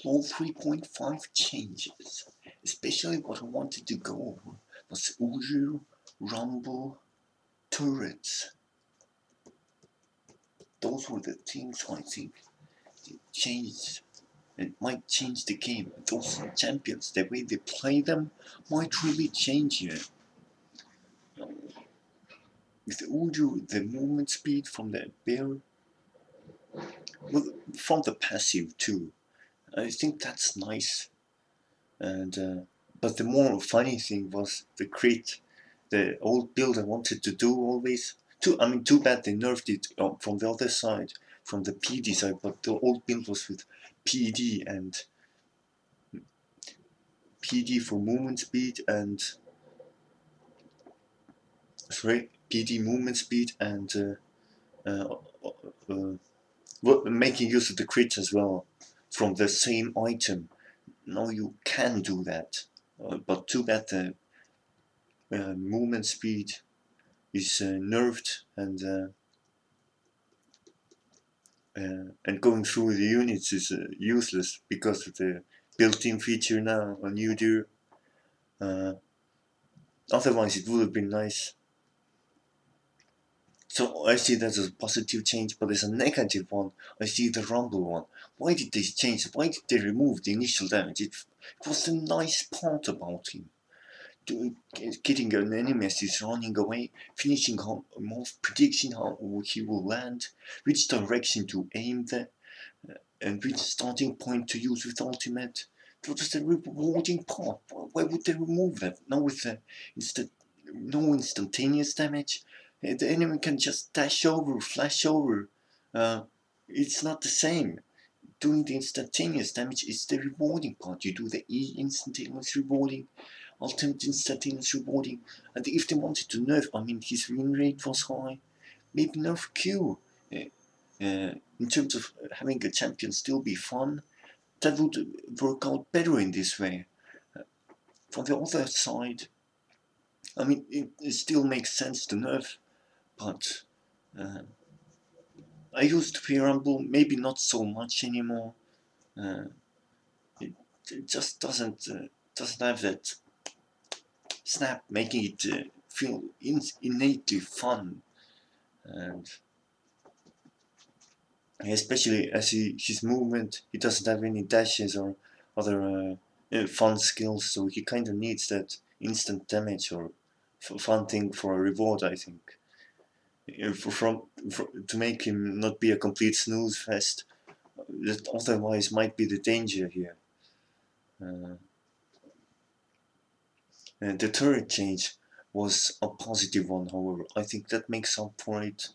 All 3.5 changes. Especially what I wanted to go over was Uju, Rumble, turrets. Those were the things I think changed. It might change the game. Those champions, the way they play them, might really change you. With Uju, the movement speed from the bear, well, from the passive too. I think that's nice. And but the more funny thing was the crit, the old build I wanted to do always. Too bad they nerfed it from the other side, from the PD side. But the old build was with PD and PD for movement speed and PD movement speed and uh, making use of the crit as well from the same item. Now you can do that, but too bad the movement speed is nerfed and going through the units is useless because of the built-in feature now on Udyr. Otherwise it would have been nice. So I see that as a positive change, but as a negative one, I see the Rumble one. Why did they change? Why did they remove the initial damage? It was the nice part about him. Getting an enemy as he's running away, finishing more prediction how he will land, which direction to aim there, and which starting point to use with ultimate. That was the rewarding part. Why would they remove that? Now with the no instantaneous damage, the enemy can just dash over, flash over. It's not the same. Doing the instantaneous damage is the rewarding part. You do the E instantaneous rewarding, ultimate instantaneous rewarding, and if they wanted to nerf, his win rate was high, maybe nerf Q. In terms of having a champion still be fun, that would work out better in this way. From the other side, it still makes sense to nerf, but I used to play Rumble, maybe not so much anymore. It just doesn't have that snap, making it feel innately fun, and especially as his movement, he doesn't have any dashes or other fun skills, so he kind of needs that instant damage or fun thing for a reward, I think. To make him not be a complete snooze fest, that otherwise might be the danger here. The turret change was a positive one, however. I think that makes up for it.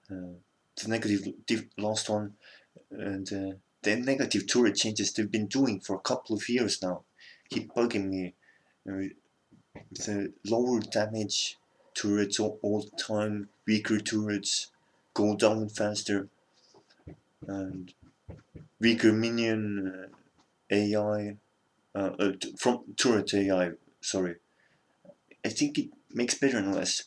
The negative last one, and the negative turret changes they've been doing for a couple of years now keep bugging me. The lower damage turrets all the time, weaker turrets go down faster, and weaker minion AI, from turret AI, sorry. I think it makes better unless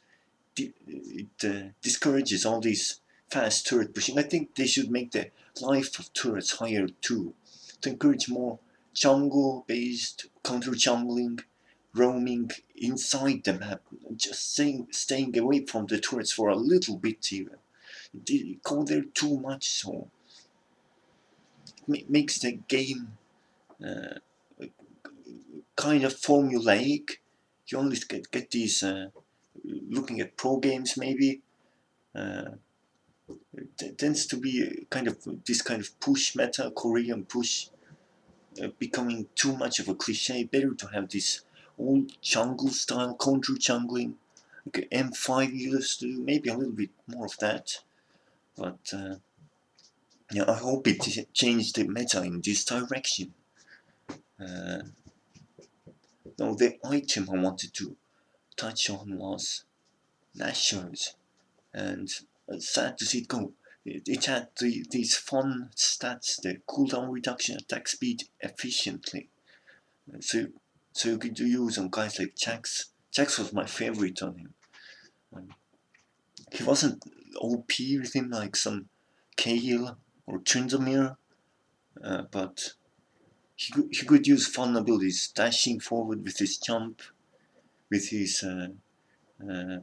it discourages all these fast turret pushing. I think they should make the life of turrets higher too, to encourage more jungle-based counter-jungling, roaming inside the map, just staying away from the turrets for a little bit even. They go there too much, so it makes the game kind of formulaic. You only get these, looking at pro games maybe, it tends to be this kind of push meta, Korean push, becoming too much of a cliche. Better to have this old jungle style counter jungling, like M5 used to do, maybe a little bit more of that. But I hope it changed the meta in this direction. Now the item I wanted to touch on was Nashers, and sad to see it go. It had these fun stats, the cooldown reduction, attack speed efficiently. So you could use on guys like Jax. Jax was my favorite on him. He wasn't OP with him like some Kayle or Tryndamere, but he could use fun abilities, dashing forward with his jump, with his uh, uh,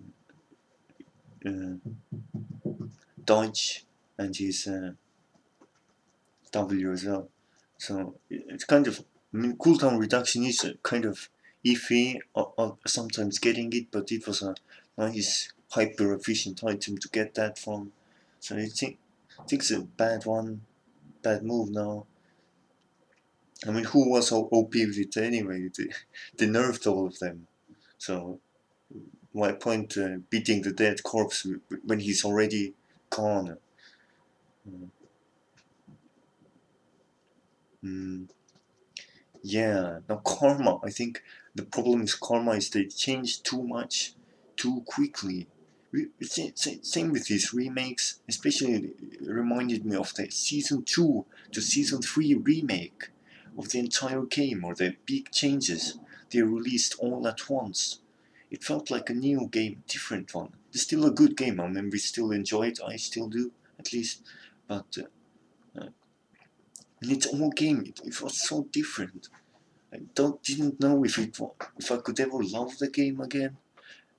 dodge, and his W as well. So it's kind of, I mean, cooldown reduction is kind of iffy, sometimes getting it, but it was a nice hyper efficient item to get that from. So I think it's a bad move now. I mean, who was OP with it anyway? They nerfed all of them. So why point beating the dead corpse when he's already gone? Mm. Yeah, now Karma, I think the problem with Karma is they changed too much, too quickly. Same with these remakes, especially reminded me of the Season 2 to Season 3 remake of the entire game, or the big changes they released all at once. It felt like a new game, different one. It's still a good game, I mean, we still enjoy it, I still do, at least, but in its own game, it was so different. I didn't know if I could ever love the game again,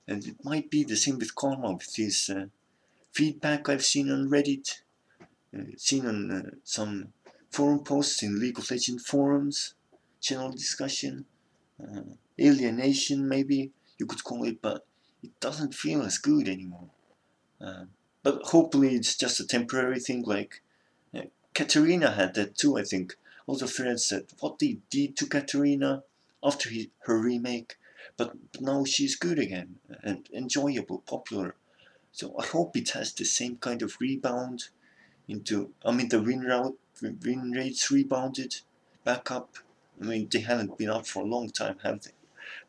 and it might be the same with Karma with this feedback I've seen on Reddit, seen on some forum posts in League of Legends forums, channel discussion, uh, alienation maybe you could call it, but it doesn't feel as good anymore. Uh, but hopefully it's just a temporary thing, like Katarina had that too, I think. All the friends said what they did to Katarina after her remake, but now she's good again and enjoyable, popular. So I hope it has the same kind of rebound into. I mean, the win rates rebounded back up. I mean, they haven't been up for a long time, have they?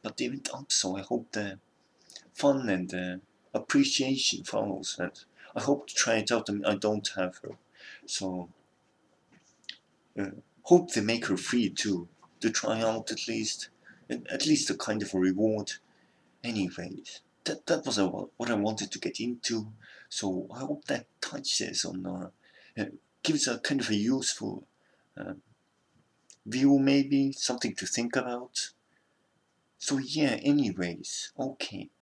But they went up, so I hope the fun and the appreciation follows. And I hope to try it out. I mean, I don't have her, so uh, hope they make her free to try out at least a kind of a reward. Anyways, that was what I wanted to get into. So I hope that touches on gives a kind of a useful uh, view, maybe something to think about. So yeah. Anyways, okay.